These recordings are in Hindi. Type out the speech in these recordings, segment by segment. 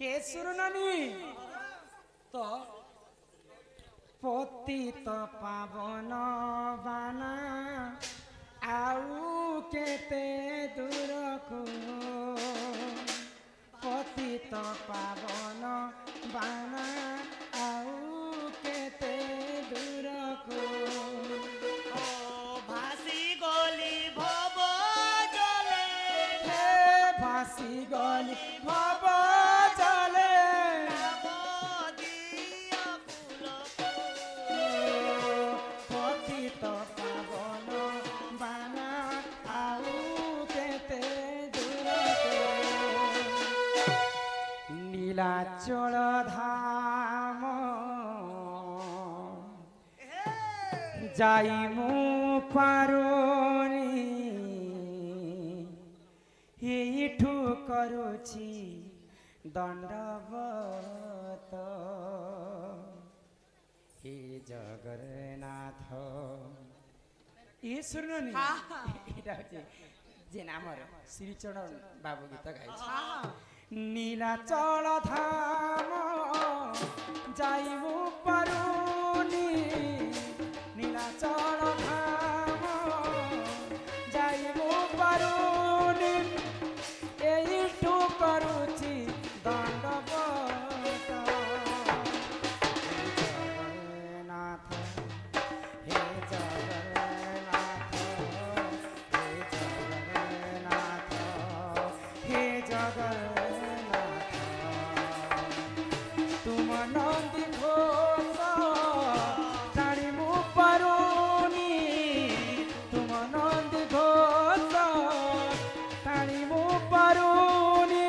केसुर नानी तो पतित पावन बाना आउ केते दूर को पतित पावन बाना आउ केते दूर को भासी गली भव जले हे भासी गली भव जले पतित पावन बाना आउ केते दूर को नीलाचल धाम जाई मु पारोनी एठू करुछि दंडवत हे जगन्नाथ ये सुननी एटा होचे जे नामर श्रीचरण बाबू गीत गाइछ नीलाचल धाम जाई मु पारोनी नीलाचल धाम जाइबो पारुनी एइठू करुछि दंडवत हे जगन्नाथ हे जगन्नाथ हे जगन्नाथ तुम नंदी घोष ताणी मु पारुनी तुम नंदी घोष ताणी मु पारुनी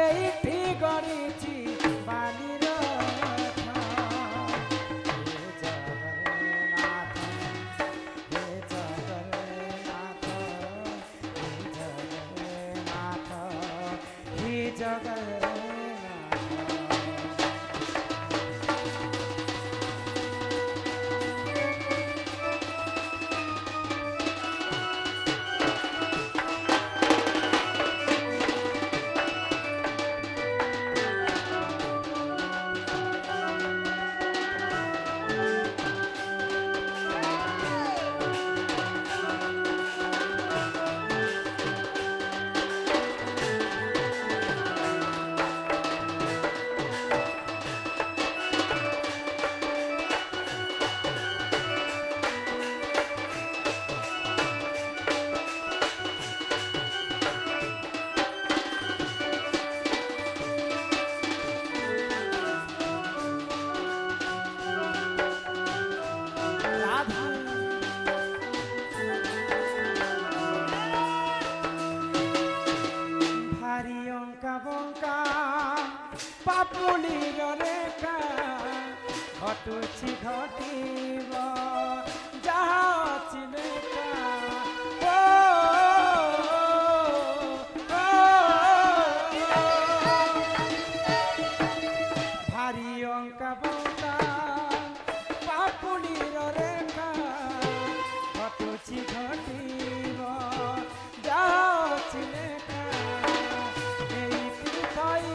एइठी गड़िछि बाली रथ हे जगन्नाथ हे जगन्नाथ हे जगन्नाथ हे जगन्नाथ घटुछि घटिब जहा अछि लेखा भारी अंका बंका पापुलीर रेखा घटुछि घटिब जहा अछि लेखा एइठी थाई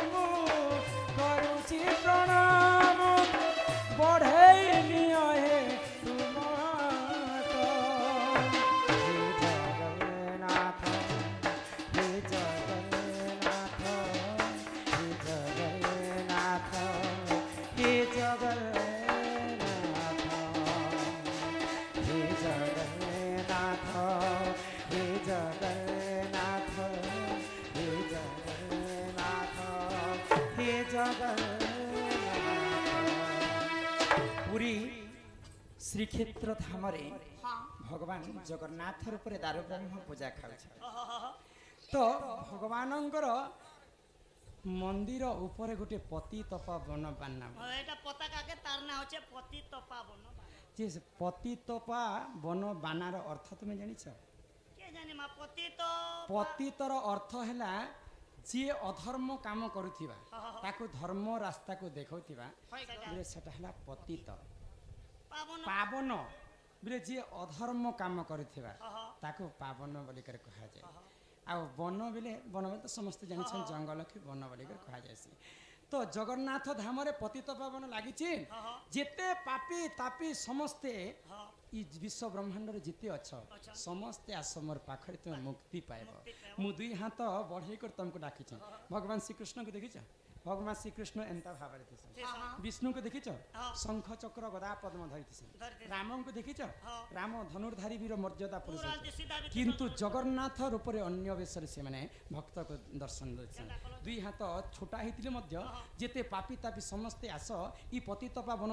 मु करुछि प्रणाम बढ़े नियो हे तुम हे जगन्नाथ हे जगन्नाथ हे जगन्नाथ हे जगन्नाथ हे जगन्नाथ हे जगन्नाथ हे जगन्नाथ पुरी श्रीक्षेत्र धाम भगवान जगन्नाथ रूप दारु ब्रह्म पूजा खाऊ तो भगवानंकर मंदिर ऊपर गोटे पति तपा वन बाना एटा पताका के तार ना होचे पति तपा वन जे पति तपा वन बानार अर्थ तुम जानिछ के जाने मा पतितर अर्थ हैला जे अधर्म काम करुथिबा ताको धर्म रास्ता को देखौथिबा सेटा हैला पतित पावन बोले जी अधर्म काम करथिबा हाँ ताको पावन बोली कर कहा जाए आ वन बोले वन बोले तो समस्त जानिछन जंगल के वन बोली कर कहा जाए तो जगन्नाथ धाम रे पतित पावन लागिछि हाँ जेते पापी तापी समस्ते हाँ ई विश्व ब्रह्मांड रे जिते अछ अच्छा। समस्ते आस मोर पाखरे तुम मुक्ति पाइब मुक्ति पाइब। मु दुई हाथ बढ़ाई कर तुमको डाकिछ भगवान श्री कृष्ण को देखिछ भगवान श्री कृष्ण एंता भाବରେ थिसन विष्णु को देखिछ हाँ। शंख चक्र गदा पद्म धरिथिसन धरिथिसन। राम को देखिछ हाँ। राम धनुर्धारी वीर मर्यादा पुरुष पूरा अछे। सीधा भी किंतु जगन्नाथ रूप रे अन्य वेशरे से माने भक्त को दर्शन देछन दुई हाथ छोटा हितिले मध्य जेते पापी तापी समस्ते आस ई पतित पावन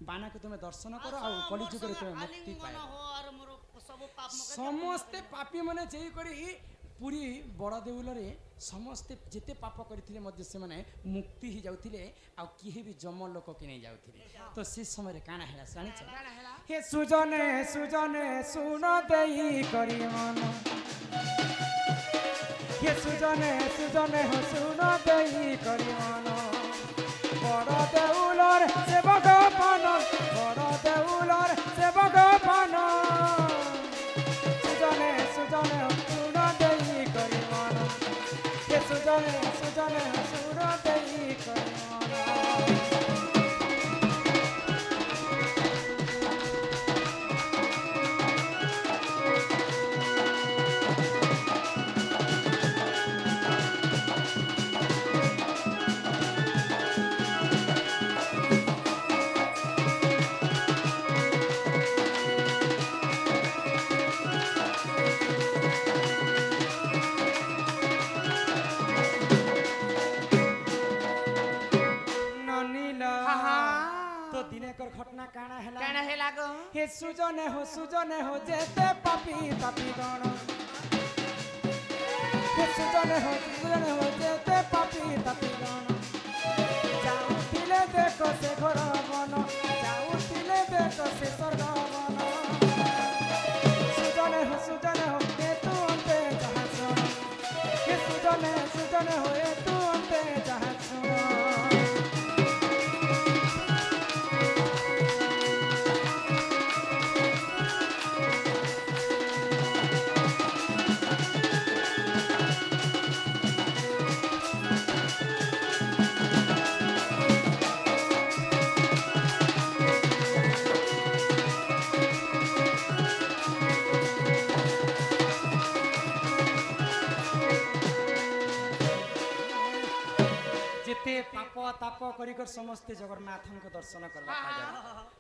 बाना को तुमे दर्शन कर आ कलि जुग रे तुमे मुक्ति आलिंगन पाए हो और मोर सब पाप मके समस्ते पापी माने जेई करी पुरी बड़ देउल रे समस्ते जेते पाप करथिले मध्य से माने मुक्ति ही जाउथिले आ किहे भी जम लोक के नै जाउथिले तो से समय रे काना हेला जानि छ हे सुजने सुजने सुन देई करी मन हे सुजने सुजने हो सुन देई करी मन बड़ देउलर सेवक पान बड़ देउलर सेवक पान सुजने सुजने हो सुन देई करी मन हे सुजने सुजने हो सुन देई करी मन ननीला तो दिनेकर घटना काना हेला काना हेला गो हे सुजने हो जेते पापी तापी गण हे सुजने हो जेते पापी तापी गण जाउतिले देखो से घर बन जाउतिले देखो से स्वर्ग बन सुजने हो हे तू अंते जहाँ सुन हे सुजने हो हे तू अंते जहाँ सुन जेते पाप ताप करिकर समस्ते जगन्नाथ को दर्शन करबा जाय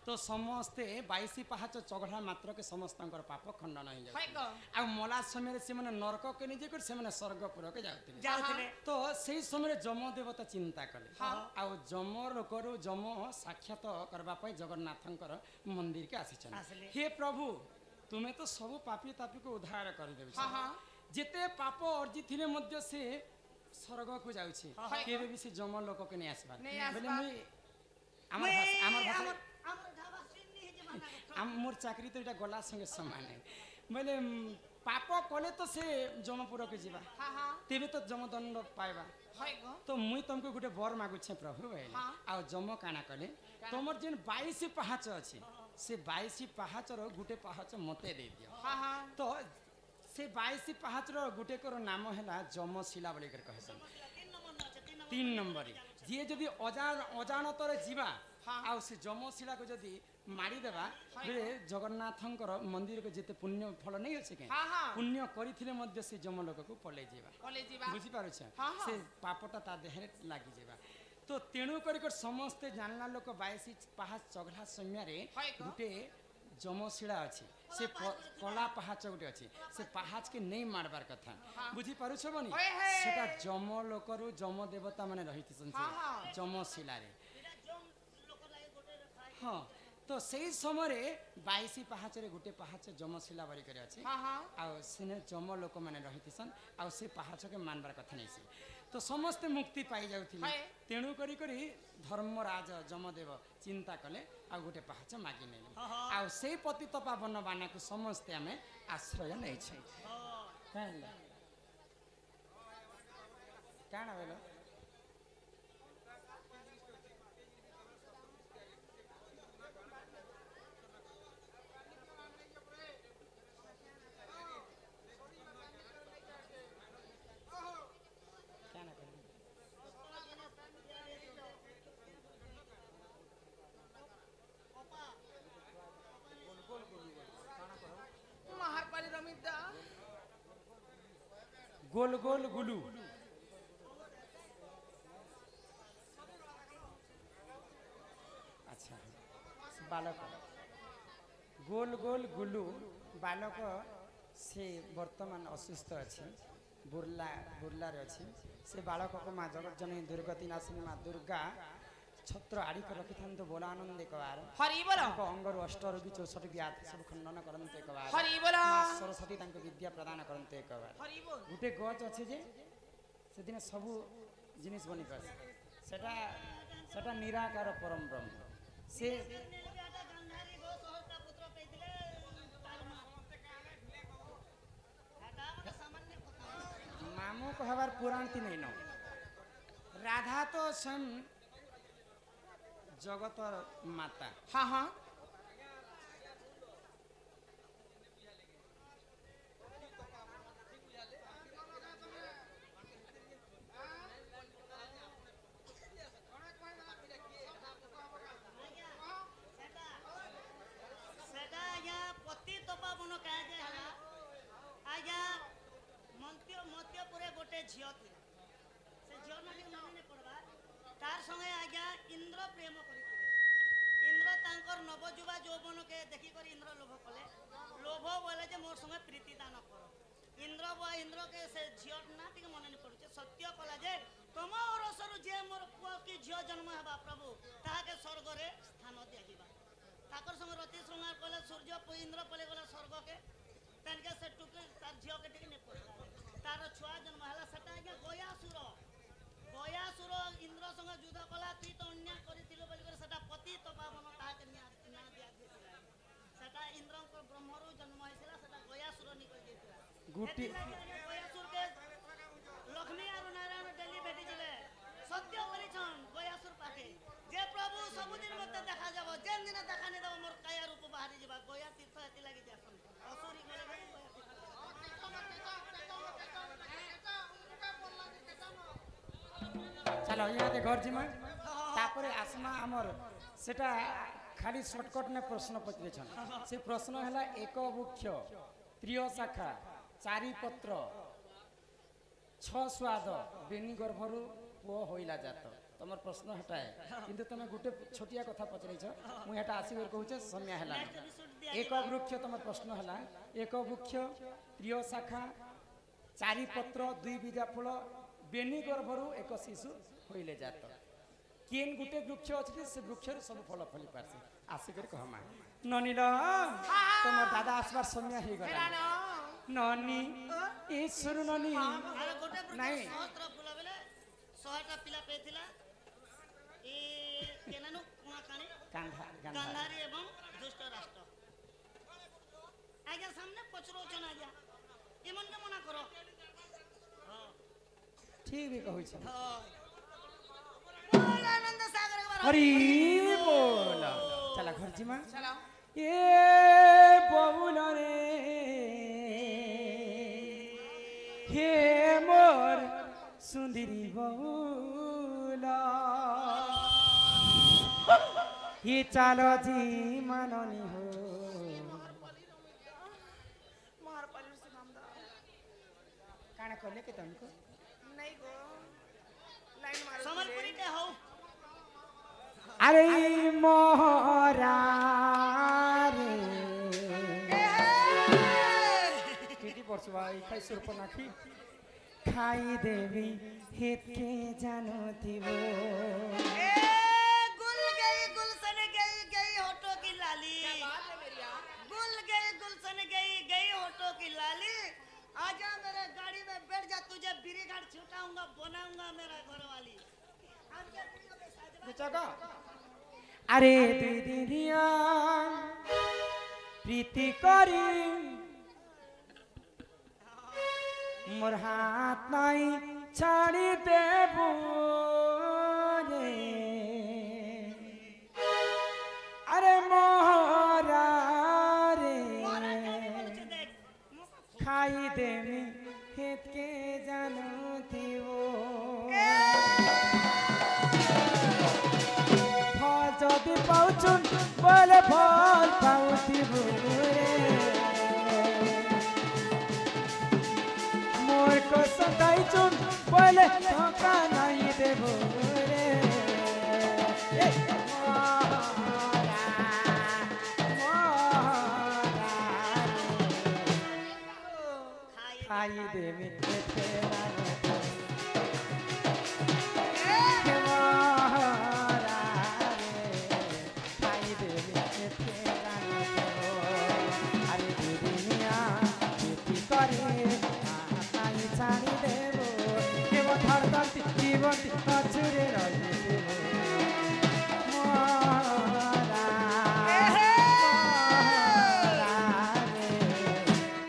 तो समस्ते 22 पाहाच चगढ़ा मात्र के समस्तंकर पाप खंडन हो हाय जाय गो आ मला समय से माने नरक के निजे कर से माने स्वर्गपुर के जाउतिले जाउथिले तो सेही समय जम देवता चिंता कले हाँ। आ जम लोकरु जम साक्षात करबा पय जगन्नाथंकर मंदिर के आसीचन आसिले। हे प्रभु तुमे तो सब पापी तापी को उद्धार कर देबे हाँ हाँ जेते पाप अर्जी थिले मध्य से स्वर्ग को जाउछि हाँ। केबे भी से जम लोक के नै आसबा नहीं बोले आसबा। मुई हमर भाषा हमर भाषा हमर धावा सिन्नी हे जे माना हम मोर चाकरी तो इटा गला संगे समान है बोले पाप कले तो से जमपुर के जीवा हाँ हाँ तेबे तो जमदंड पाइबा हाय गो तो मुई तुमको गुटे बर मागु छे प्रभु बोले हाँ। आ जम काना कले तमर जेन 22 पहाच अछि से 22 पहाच रो गुटे पहाच मते दे दियो हाँ हाँ तो से 22 पहाच रो गुटे कर नाम हैला जमशिला बोली कर कहसन 3 नंबर जे जदि अजानतर जीवा हाँ। आ से जमशिला को जदि मारी देबा बेले जगन्नाथंकर मंदिर को जेते पुण्य फल नहीं अछि के हाँ हाँ पुण्य करिथिले मध्य से जम लोक को पले जीवा कॉलेज जीवा बुझी पारो छ हाँ, हाँ। से पापटा ता देहरे लागि जेबा तो तेणु करी कर समस्त जानला लोक 22 पहाच चगला समय रे हाय गो। गुटे जमशिला अछि से कला पहाच गुटे अछि से पहाच के नहीं मारबार कथा हाँ। बुझी पारो छ बनी ओए हे। सेटा जम लोकरु जम देवता माने रहितसन हाँ, हाँ। जमशिला रे हाँ तो सही समय 22 पहाच रे गुटे पहाच जमशिला बरी करे अछि हाँ हाँ आ सिने जम लोक माने रहितसन आ से पहाच के मानबार कथा नहीं से तो समस्त मुक्ति पाई जाउथिले हाय। तेणु करी करी धर्मराज जमदेव चिंता कले आ गुटे पहाच मागी नै आ से पतित पावन बाना को समस्त हमें आश्रय नै छै काहेला काना भेलो गोल गोल गुलू अच्छा बालक गोल गोल गुलू बालक से वर्तमान असुस्थ अच्छी बुर्लार अच्छी से बालक को माँ जगत जननी दुर्गति नाशिनी माँ दुर्गा छत्र आड़ी को रखी था बोला आनंद एक बार हरि बोल अंगर अष्ट रोगी 64 व्याध सब खंडन करते एक बार हरि बोल माँ सरस्वती विद्या प्रदान करते एक बार हरि बोल गोटे गच अच्छे जे से दिन सबू जिनिस बनी पारे सेटा सेटा निराकार परम ब्रह्म से ଗାନ୍ଧାରୀ ଗୋ 16ଟା ପୁତ୍ର ପାଇଥିଲେ ତାର ମା ଏଟା ଗୋଟେ ସାମାନ୍ୟ କଥା मामू कहबार पुराणती नहीं न राधा तो स्वयं जगत माता हाँ हाँ ସେଟା ଆଜ୍ଞା ପତି ତପାବନ କାହାକେ ହେଲା ଆଜ୍ଞା ମନ୍ତ୍ୟପୁରେ ଗୋଟେ ଝିଅ ଥିଲା ସେ ଝିଅ ନା ଟିକେ ମନେ ନାଇଁ ପଡ଼ବା ତାର ସଙ୍ଗେ ଆଜ୍ଞା ଇନ୍ଦ୍ର ପ୍ରେମ କରିଥିଲେ ଇନ୍ଦ୍ର ତାଙ୍କର ନବଯୁବା ଯୌବନକେ ଦେଖିକରି ଇନ୍ଦ୍ର ଲୋଭ କଲେ ଲୋଭ ବୋଲେ ଯେ ମୋର ସଙ୍ଗେ ପ୍ରୀତି ଦାନ କର ଇନ୍ଦ୍ରକେ ସେ ଝିଅ ନା ଟିକେ ମନେ ନାଇଁ ପଡୁଛେ ସତ୍ୟ କଲା ଯେ ତମ ଅରସରୁ ଯେ ମୋର ପୁଅ କି ଝିଅ ଜନ୍ମ ହେବା ପ୍ରଭୁ ତାହାକେ ସ୍ୱର୍ଗରେ ସ୍ଥାନ ଦିଆଯିବା ତାଙ୍କର ସଙ୍ଗେ ରତି ଶୃଙ୍ଗାର କଲେ ସୂର୍ଯ୍ୟ ଇନ୍ଦ୍ର ପଳେଇ ଗଲେ ସ୍ୱର୍ଗକେ ତାଙ୍କେ ସେ ଟୁକି ତାର ଝିଅକେ ଟିକେ ନେଇ ପଡିଲା ତାର ଛୁଆ ଜନ୍ମ ହେଲା ସେଟା ଆଜ୍ଞା ଗୟାସୁର ଇନ୍ଦ୍ର ସଙ୍ଗେ ଯୁଦ୍ଧ କଲା ତୁଇ ତ ଅନ୍ୟାୟ କରିଥିଲୁ ବୋଲିକରି ସେଟା ପତି ତପାବନ ତାହାକେ ନ୍ୟାୟ ଦିଆଯାଇଥିଲା ସେଟା ଇନ୍ଦ୍ରଙ୍କ ବ୍ରହ୍ମରୁ ଜନ୍ମ ହେଇଥିଲା ସେଟା ଗୟାସୁର ନିକରି ଦେଇଥିଲା गुटी गयासुरके लक्ष्मी और नारायण डेली भेटी जिले सत्य परिछन गयासुर पाके जे प्रभु सबुदिन मते देखा जाबो जेन दिन देखा नै देबो मोर काया रूप बाहरी जिबा गया तीर्थ एति लागि जासन असुरी गले गया चलो यहाँ घर जिमा तापरे आसमा आमर सेटा खाली शॉर्टकट ने प्रश्न पचरे छन से प्रश्न हला एक वृक्ष त्रिय शाखा चारि पत्र छ स्वाद बेनी गर्भरु पुओ होइला जात तमर प्रश्न हटा है किंतु तमे गुटे छोटिया कथा पचरै छ मु हेटा आसीबर कहूचे समय हला एक वृक्ष तमर प्रश्न हला एक वृक्ष त्रिय शाखा चारि पत्र दुई बीजा फूल बेनी गर्भरु एक शिशु होइले जात केन गुटे वृक्ष अछि से वृक्ष सब फल फली पारसे आसीकर कहमा ननीला तमर दादा आसबार समय हे गला ननी ईश्वर ननी अरे गोटे नहीं सहस्त्र फूल बेले 100टा पिला पेथिला ए केनानु कोना काणी गांधारी एवं दुष्ट राष्ट्र आज्ञा सामने पचरो छन आज्ञा ए मन के मना करो हां ठीक भी कहै छ बोल आनंद सागर के बारे हरि बोल चला घर जिमा चलो ए बबुल रे हे मोर सुंदरी बहुला ये चालो जी मननी हो मार पालिर से नाम दा काना करले के तुमको नहीं गो लाइन मारो संबलपुरी के हो अरे मोहरा रे केटी पर्सवा खाई सुर पर नाखी खाई देवी हित के जानो थीवो ए गुलशन गई होटो की लाली बात है मेरी यार गुलशन गई होटो की लाली आजा मेरे गाड़ी में बैठ जा तुझे बीरी घाट छुटाऊंगा बनाऊंगा मेरा घर वाली बुझागा अरे दीदिया प्रीति करी मोर हाथ नाई छाड़ी देबू रे अरे मोहरा रे खाई देमी हित के जानो थीवो फल जदि पाउछुन बोले फल पाउथिबो रे मोर को ধোকা নাই দেব রে খাই দে মিঠে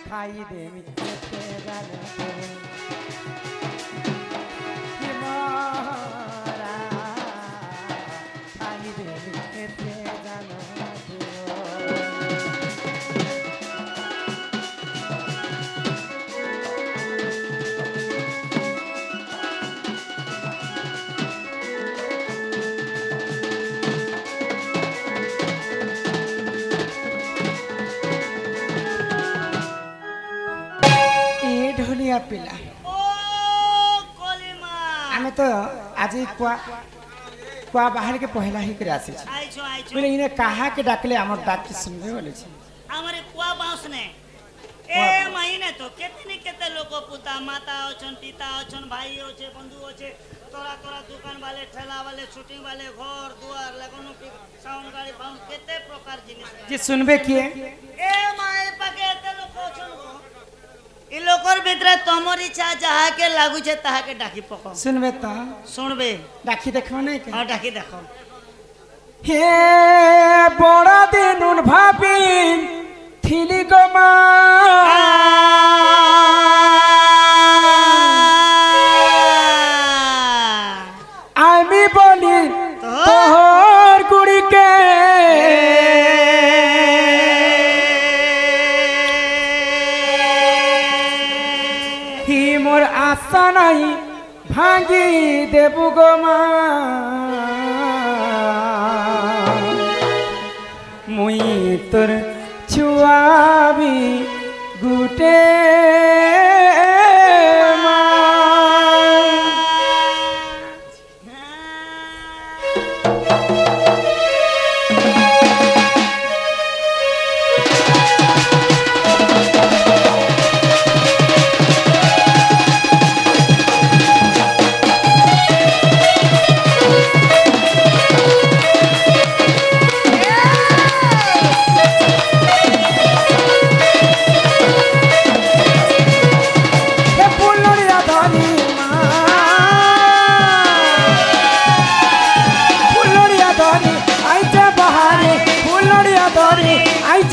খাই দে মিঠে ढोलिया पिला ओ कोलिमा आमे तो आज कुआ कुआ बाहर के पहला ही करे आसी आइछो आइछो बोले इने कहा के डाकले हमर डाक के सुनबे बोले छी हमरे कुआ बाउस ने ए महीने तो केतनी केते लोग पुता माता अछन पिता अछन भाई होचे बंधु होचे तोरा तोरा दुकान वाले ठेला वाले शूटिंग वाले घर दुआर लगनो की साउंड गाड़ी फाउंड केते प्रकार जिनिस जे सुनबे किए ए माए पाके एते लोग अछन इ लोकर भितरे तमर इच्छा जहा के लागु छे ताहा के डाकी पको सुनबे त सुनबे डाकी देखबो नै के हां डाकी देखो हे बड़ा दिनुन भाबी थिली गोमा आमी बोली तोहर गुड़ी के ही मोर आशा नहीं भांगी देबु गोमा मुई तोर छुआबी गुटे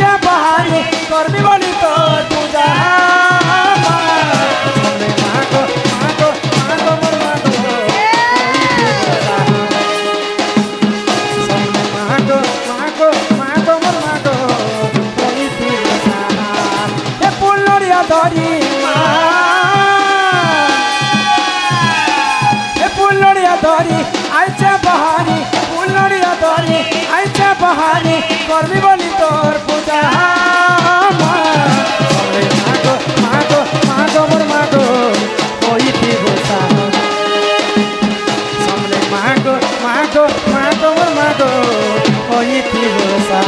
करबी बोली तो पूजा मागो मागो मागो मागो मोर मागो मागो मागो मागो मोर मागो कोई तीसा हे पुलरिया धरी हे पुलरिया धरी आइछे बहारी पुलरिया धरी आइछे बहारी करबी बोली तोर पूजा मागो मागो मोर मागो कोई तीसा सामने मागो मागो मागो मोर मागो कोई तीसा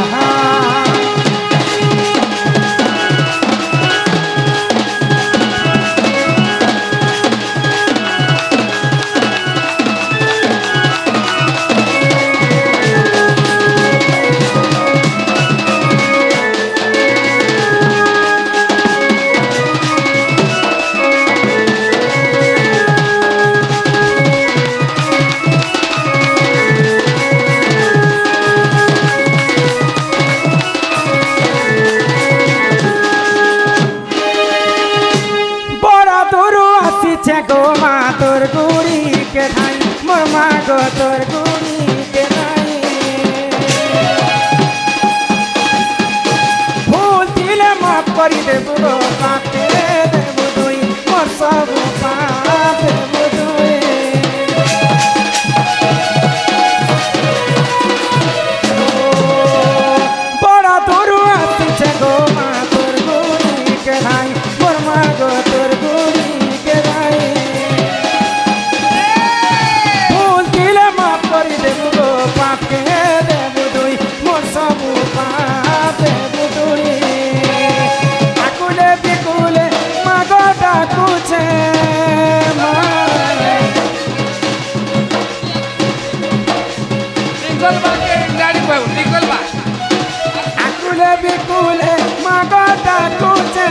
गो मा तोर गुड़ी के धाई मोर मागो तोर गुड़ी के धाई भूल दिले माफ करी देबो पाते देबो दुई मोर सब पाप देबो दुई बड़ा तोर आसी गो मा तोर गुड़ी के धाई मोर मागो तोर गुड़ी बोले मागो डाकुचे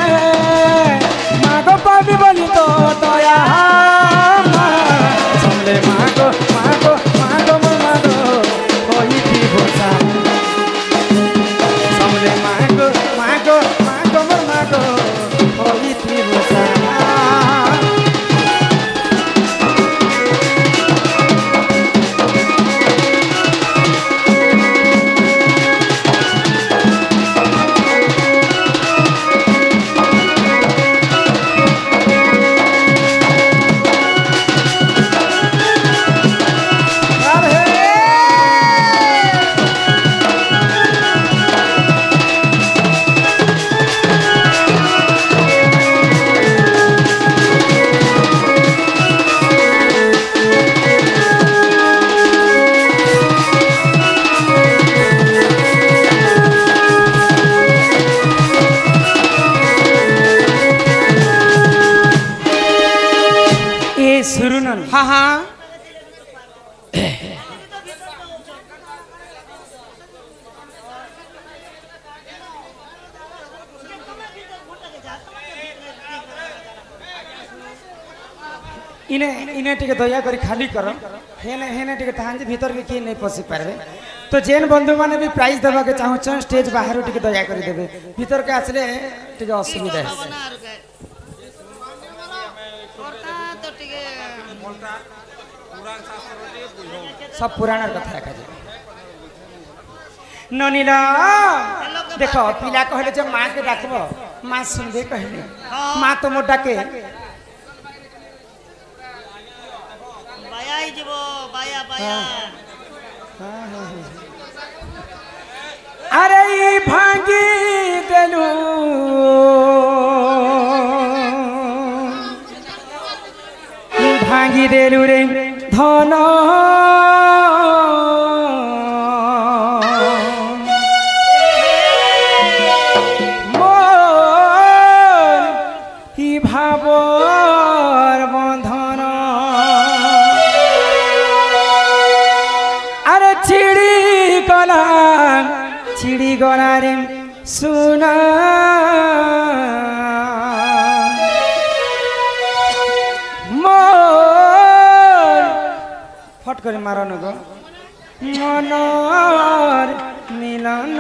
मागो पाबी बोली तो दया समले मागो मागो मागो मागो कोई भी भोसा समले मागो मागो मागो मागो कोई भी भोसा हाँ हाँ इन्हें इन्हें टिके दया करी खाली करो हेने हेने टिके तांजे भीतर के किए नहीं पसी पारबे तो जेन बंधु माने भी प्राइज देबा के चाहू छ स्टेज बाहर टिके दया करी देबे भीतर के आसले टिके असुविधा है सब पुराना कथा रखा जाए ननीला देखो पिला कहले जब माँ के डाकबो माँ सुनबे कहले माँ तो मोटा के बाया ही जीवो बाया बाया अरे ई भांगी देलू भांगी देलू रे धन भावर बंधन अरे चिड़ी गला रे सुना मोर फट करे मारन गो मनर मिलन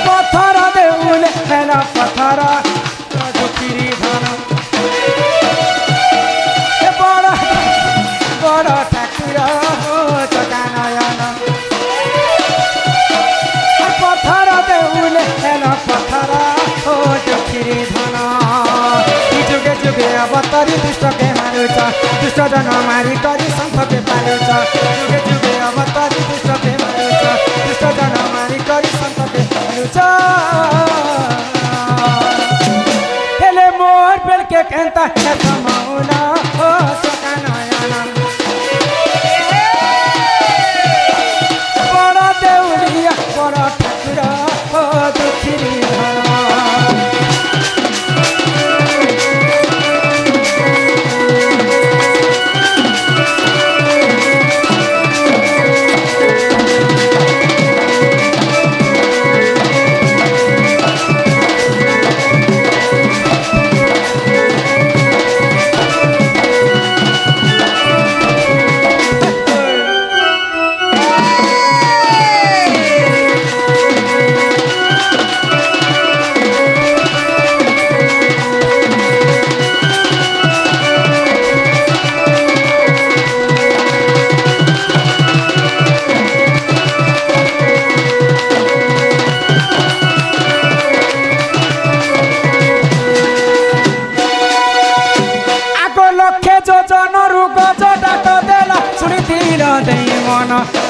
पत्थर देउले मेला पत्थर दुखिरी धन बड़ बड़ ठाकुर हो चकानयन पत्थर देउले मेला पत्थर हो दुखिरी धन जुगे जुगे अवतारी दुष्ट के मारुछ दुष्ट जन मारी करी शंख के पारुछ जुगे जुगे अवतारी दुष्ट के मारुछ दुष्ट जन मारी करी शंख के पारुछ हेले मोर बेल के केंता है समाउला ओ सकानयन बड़ा देउलिया बड़ा ठाकुर ओ दुखिरी धन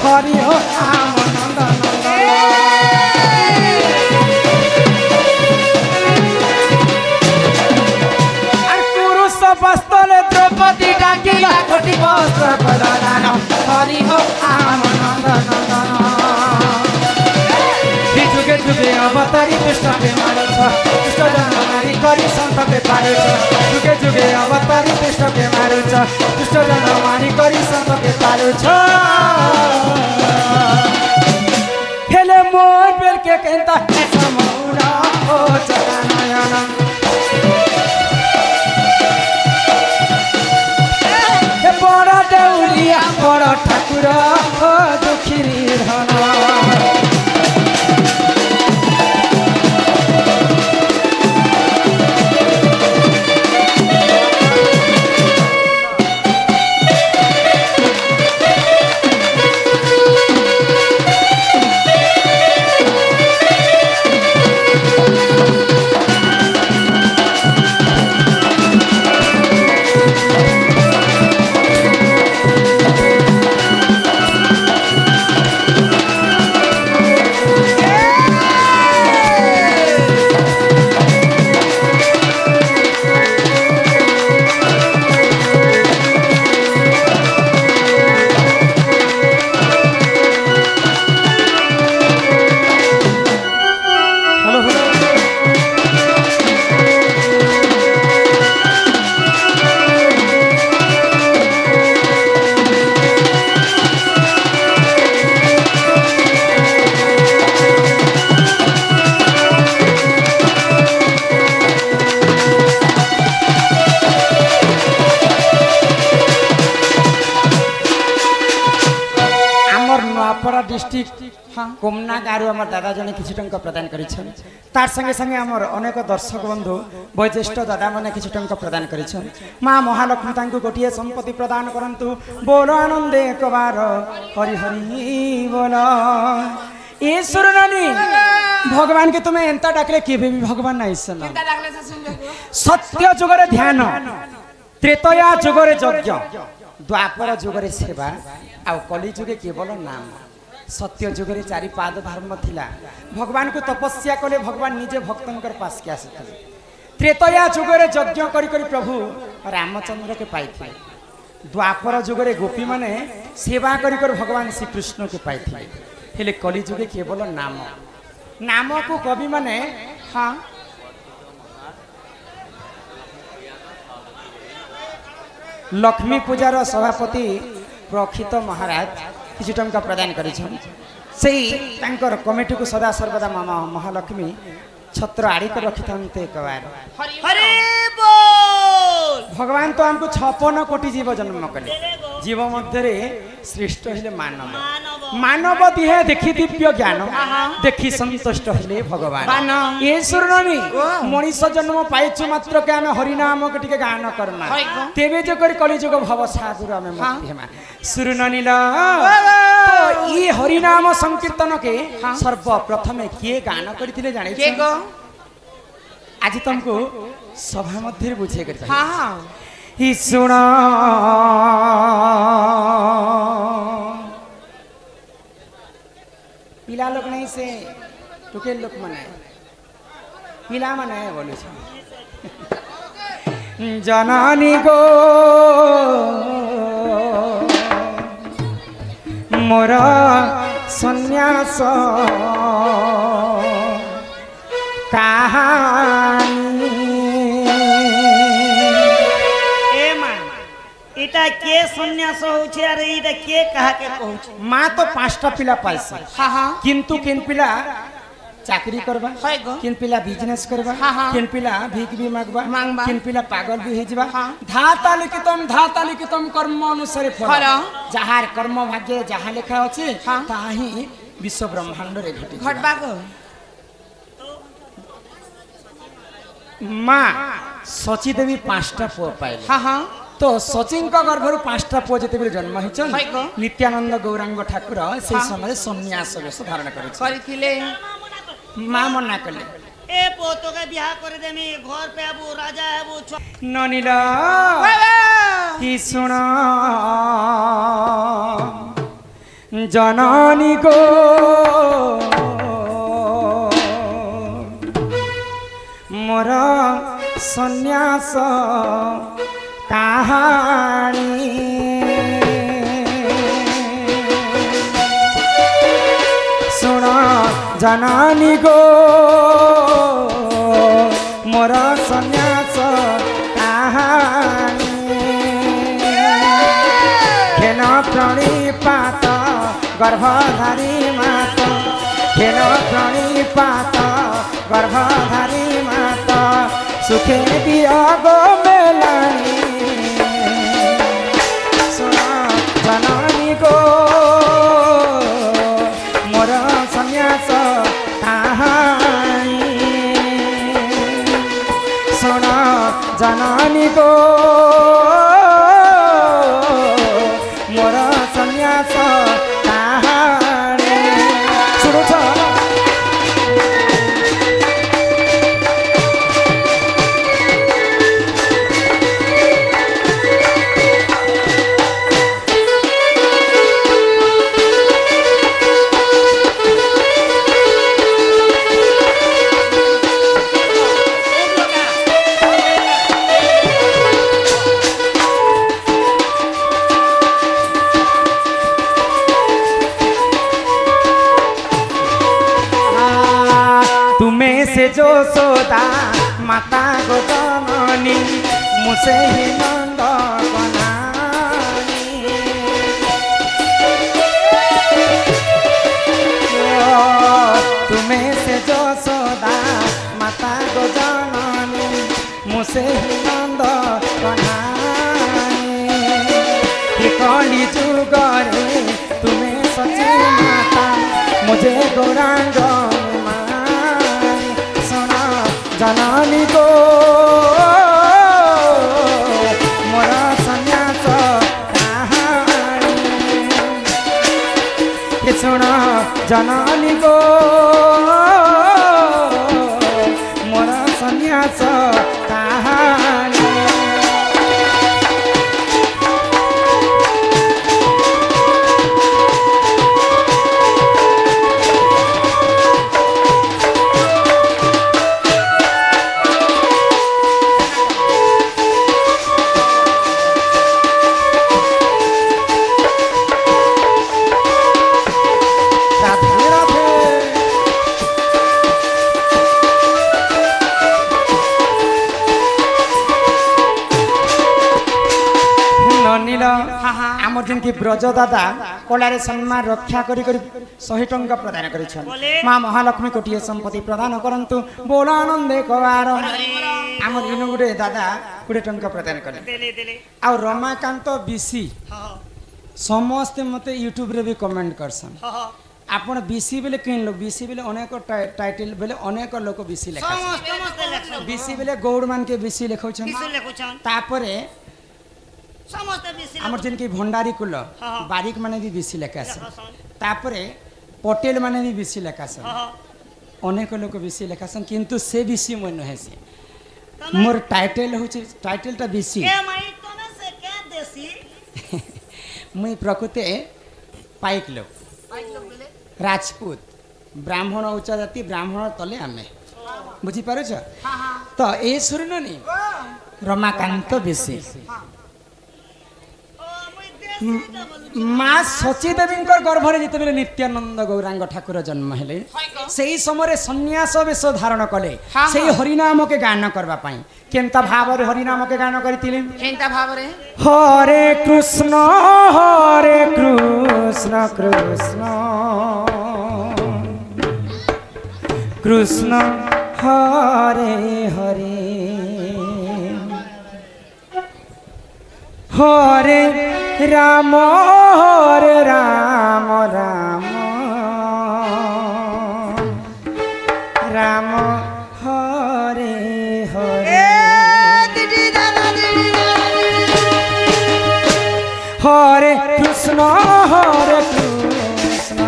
हरि हो पुरुष बस्तले मारुछ जुगे जुगे अवतारी दुष्ट के मारुछ दुष्ट जन मानी करी संत के पारुछ हेले मोर बेल के केंता समौना हो चकानयन हे बड़ा देउलिया बड़ा ठाकुर हो दुखिरी धन डिस्ट्रिक्ट कोमना गारु आम दादा जने किछि टंका प्रदान करिछन तार संगे संगे आमर अनेक दर्शक बंधु वयोज्येष्ठ दादा माने किछि टंका प्रदान करिछन मां महालक्ष्मी तांको गोटिए संपत्ति प्रदान करंतु बोलो आनंदे एक बार हरि हरि बोलो ए सुरनानी भगवान के तुम्हें एंता डाकले केबे भी भगवान नहीं सुन किंता डाकले से सुन देखो सत्य जुगरे ध्यान त्रेतया जुगरे यज्ञ द्वापर जुगरे सेवा आ कली जुगे केवल नाम सत्य जुगरे चारि पाद धर्म थिला भगवान को तपस्या कले भगवान निजे भक्तनकर पास के आसिथिले त्रेतया जुगरे यज्ञ करी करी प्रभु रामचंद्र के पाइथिले द्वापर जुगरे गोपी माने सेवा करी करी भगवान श्री कृष्ण को पाइथिले हेले कली जुगे केवल नाम नाम को कवि माने हाँ लक्ष्मी पूजार सभापति प्रखित महाराज किसी टंका प्रदान करिछन सेही कमिटी को सदा सर्वदा मामा महालक्ष्मी छत्र आड़ी कर रखी थे एक बार हरि बोल भगवान तो हमको 56 कोटी जीव जन्म कले जीव मध्य श्रेष्ठ हेले मानव मानव दिहे देखी दिव्य ज्ञान देखी संतुष्ट हेले भगवान ये सुरनी मनीष जन्म पाइछु मात्र के आम हरिनाम के टिके गान करमा तेबे जो कर कली जुग भव साधुर आम मुक्ति हेमा सुरनी ल तो ई हरिनाम संकीर्तन के सर्वप्रथमे किए गान करथिले जाने के को आज तुमको सभा मध्य बुझे कर हां ही सुना पिला लोग नहीं से टुके लोग मनाए पिला मनाए बोले जनानी गो मोरा सन्यास कहानी ए मां इटा के सन्यास होछे अरे इटा के कहा के कहूछ मां तो 5टा पिला पाइसे हां हां किंतु किन पिला चाकरी करबा किन पिला बिजनेस करबा किन पिला भीख भी मांगबा किन पिला पागल भी हे जबा धाता लिखितम कर्म अनुसार फल जहार कर्म भाग्य जहां लिखा अछि ताही विश्व ब्रह्मांड रे घटबा को मां सची देवी 5टा पुआ पाइले हां हां तो सचिन का गर्भर 5टा पुआ जते जन्म हिचन नित्यानंद गौरांग ठाकुर से समय सन्यास वेश धारण करिथिले मां मना कले ए पोतो के बियाह कर देमी घर पे आबू राजा आबू ननीला की सुना जननी को मोरा सन्यास कहानी सुना जनानी गो मोरा सन्यास प्रणिपात गर्भधारी माता खेल प्रणिपात गर्भधारी माता सुखे दिया गो मेलानी सुना जननी गो मोर सन्यास कहानी सुना जननी गो मोर सन्यास कहानी सुनुछ से जो सोदा माता गो जननी मुसे ही नंद कनानी तुम्हें से जो सोदा माता गो जननी मुसे ही नंद कनानी कली जुगरे तुम्हें सची माता मुझे गौरांग जननी को मोर सन्यास कहानी सुन जननी को मोर सन्यास कहानी आमर की ब्रज दादा कलारे सम्मान रक्षा करी 100 टंका प्रदान करिछन मां महालक्ष्मी कोटिए संपत्ति प्रदान करंतु बोल आनंदे कवार आमर इनु गुडे दादा 20 टंका प्रदान करे आ रमाकांत बीसी समस्त मते यूट्यूब रे भी कमेंट करसन आपण बीसी बेले किन लोग बीसी बेले अनेक टाइटल बेले अनेक लोक बीसी लेखा बीसी बेले गौड़ मान के बीसी लेखौछन तापरे आमर जन की भंडारी कुल बारिक माने भी बीसी लेखा तापरे पटेल माने भी बीसी लेखा अनेक लोक बीसी लेखा किंतु से बीसी मन नहे से मोर टाइटल होची टाइटलटा बीसी मुई प्रकृति पाइक लोक राजपूत ब्राह्मण उच्च जाति ब्राह्मण तले आमे बुझी पारुछ तो ए सुरन नी रमाकांत बेसी माँ सची देवी गर्भरे जिते नित्यानंद गौरांग ठाकुर जन्म हेले से ही समय सन्यास वेश धारण कले से हरिनाम के गान करबा पाई केनता भाव रे हरिनाम के गान करथिले केनता भाव रे हरे कृष्ण कृष्ण कृष्ण हरे हरे हरे राम राम राम हरे हरे हरे कृष्ण कृष्ण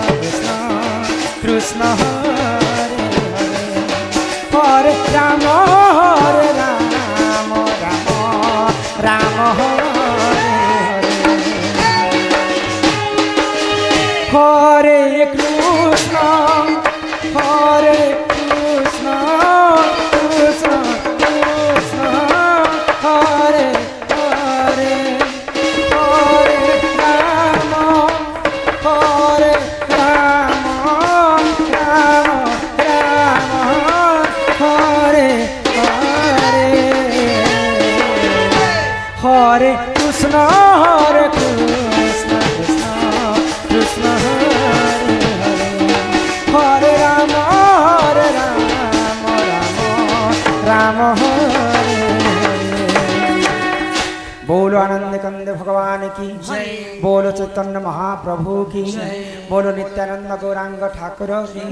कृष्ण हरे हरे राम राम राम हरे हरे कृष्ण कृष्ण कृष्ण हरे हरे हरे राम राम राम हरे हरे हरे कृष्ण कृष्ण बोलो आनंद कंद भगवान की बोलो चैतन्य महाप्रभु की बोलो नित्यानंद गौरांग ठाकुर की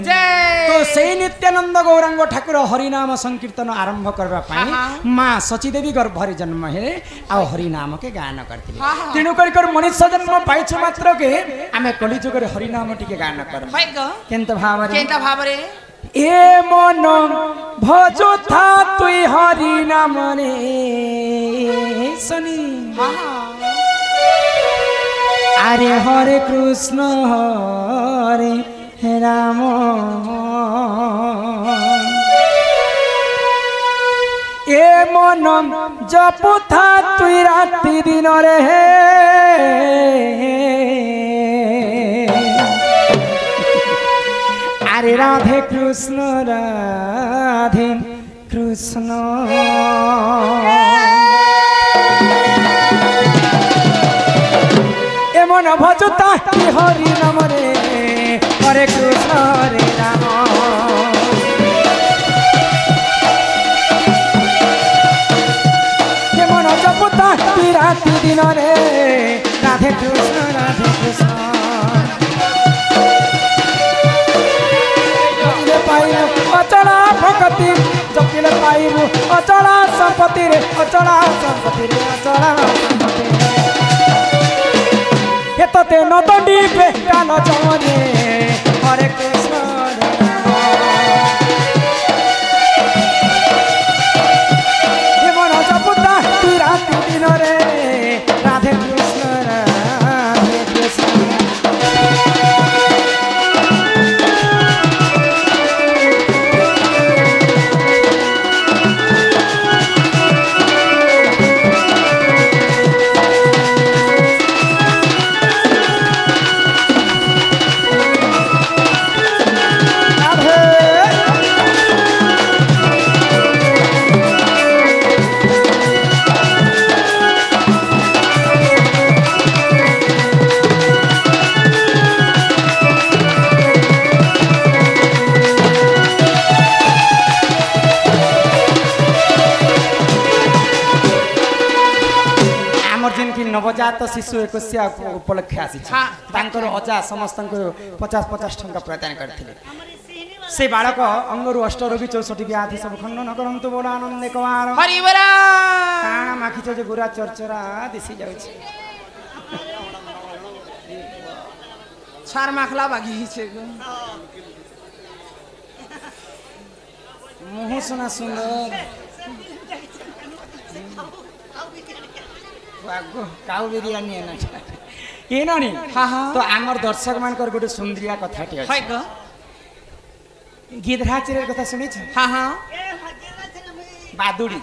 तो से नित्यानंद गौरांग ठाकुर हरिनाम संकीर्तन आरंभ करबा पाई मां सचीदेवी गर्भरे जन्म हे आ हरिनाम के गान करथिले तेणु कर मनुष्य जन्म पाइछ मात्र के आमे कलिजुग रे हरिनाम टिके गान कर केंत भाव रे ए मन भजोथा तुई हरि नाम रे सनी अरे हरे कृष्ण हरे राम ए मन जपुथा तुई राति दिन रे अरे राधे कृष्ण ए मन भजता हरि नाम रे हरे कृष्ण हरे राम ए मन जपता राति दिन रे राधे कृष्ण अचला भगति जपिले पाइबु अचला संपत्ति रे अचला संपत्ति रे अचला संपत्ति हेतते नदंडी बेकान जमने हरे कृष्ण हे मन जपुता राति दिन रे राधे कृष्ण नवजात शिशु एकस्या उपलक्ष्य आसी अजा समस्त 50-50 टंका प्रदान करते से बालक अंगरु अष्टरोगी 64 व्याधि सब खंडन करंतु बोला आनंद कुमार हरि बोला काना माखिछ जे गुरा चरचरा दिसी जाउछ चार माखला बागी छे मुह सुना सुंदर काउ बिरयानी है ना ये नानी तो आमर दर्शक मानकर गोटे सुंदरिया कथाटी अछि गिधरा चिरेर कथा सुनिछ बादुड़ी